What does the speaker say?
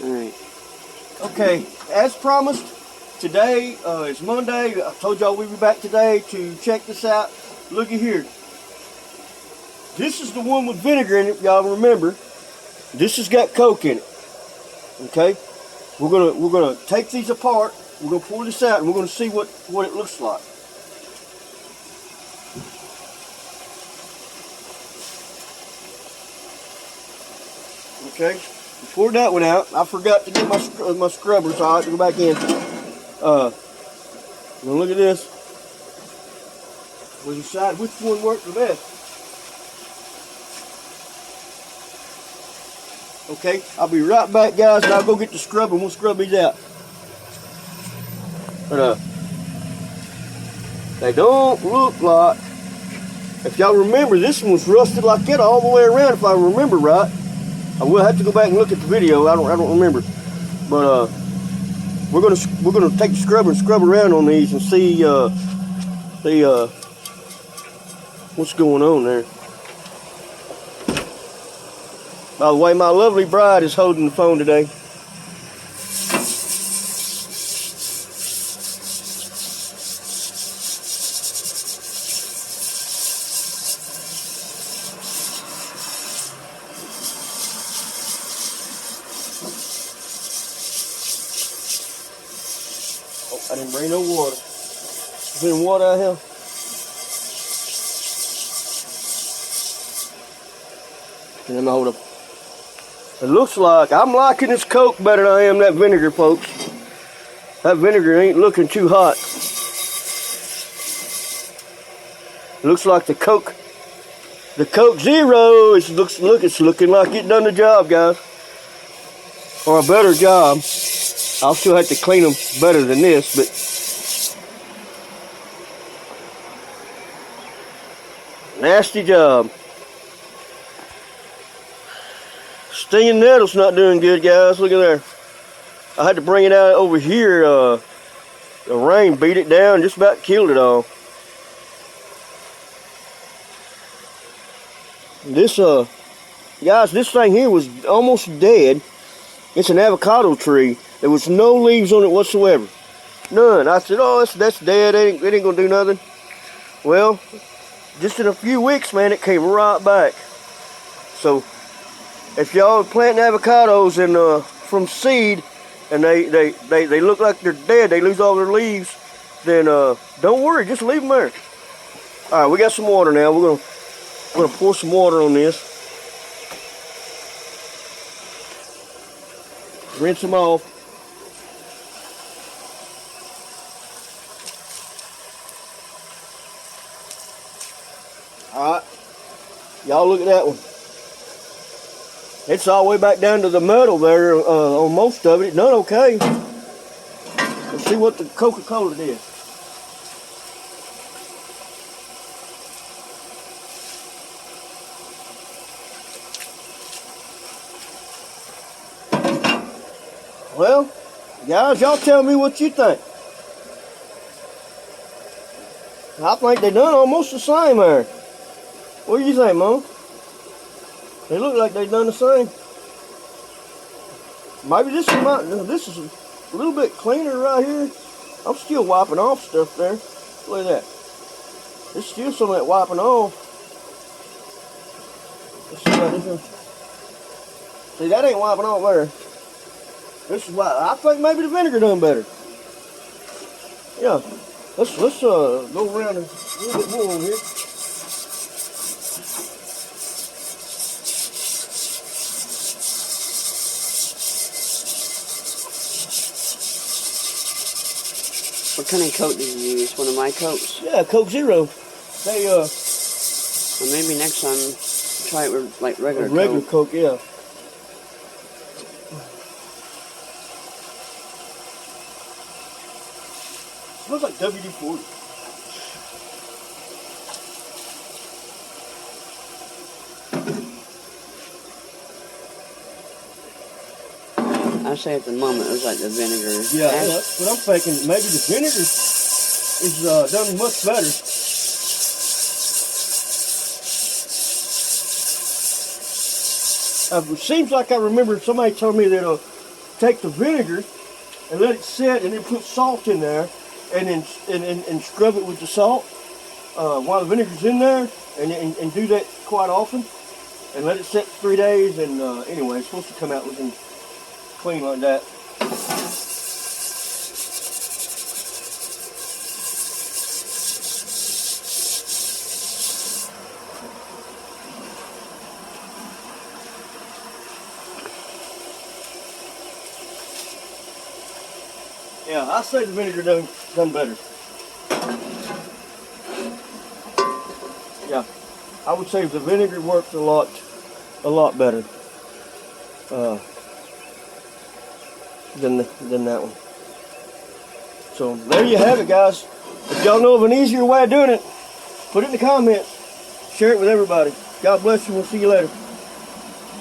Alright. Okay, as promised, today is Monday. I told y'all we'd be back today to check this out. Looky here. This is the one with vinegar in it, y'all remember. This has got Coke in it. Okay? We're gonna take these apart, we're gonna pour this out, and we're gonna see what it looks like. Okay, we poured that one out. I forgot to get my scrubber, so I have to go back in. Now look at this. We decide which one worked the best. Okay, I'll be right back, guys, and I'll go get the scrubber and we'll scrub these out. But they don't look like, if y'all remember, this one was rusted like that all the way around, if I remember right. I will have to go back and look at the video. I don't remember, but we're gonna take the scrubber and scrub around on these and see what's going on there. By the way, my lovely bride is holding the phone today. Oh, I didn't bring no water. Is there any water out here? Let me hold up. It looks like I'm liking this Coke better than I am that vinegar, folks. That vinegar ain't looking too hot. It looks like the Coke Zero it's looking like it done the job, guys, or a better job. I'll still have to clean them better than this, but nasty job. Stinging nettle's not doing good, guys. Look at there. I had to bring it out over here. The rain beat it down, just about killed it all. This guys, this thing here was almost dead. It's an avocado tree. There was no leaves on it whatsoever. None. I said, oh, that's dead. It ain't gonna do nothing. Well, just in a few weeks, man, it came right back. So if y'all are planting avocados and from seed and they look like they're dead, they lose all their leaves, then don't worry, just leave them there. All right, we got some water now. We're gonna pour some water on this. Rinse them off. All right, y'all look at that one. It's all the way back down to the metal there on most of it. It done okay. Let's see what the Coca-Cola did. Well, guys, y'all tell me what you think. I think they done almost the same there. What do you think, Mom? They look like they done the same. Maybe this is a little bit cleaner right here. I'm still wiping off stuff there. Look at that. There's still some of that wiping off. Let's see about this one. See, that ain't wiping off there. This is why I think maybe the vinegar done better. Yeah. Let's go around a little bit more over here. What kind of Coke did you use? One of my Cokes? Yeah, Coke Zero. They well, maybe next time try it with like regular Coke, yeah. Smells like WD-40. I say at the moment it was like the vinegar. Yeah, that's what I'm thinking. Maybe the vinegar is done much better. It seems like I remember somebody told me that take the vinegar and let it sit, and then put salt in there, and then and scrub it with the salt while the vinegar's in there, and do that quite often, and let it sit for 3 days. And anyway, it's supposed to come out looking clean like that. Yeah, I say the vinegar done better. Yeah, I would say the vinegar works a lot better than that one. So there you have it, guys. If y'all know of an easier way of doing it, put it in the comments. Share it with everybody. God bless you. We'll see you later.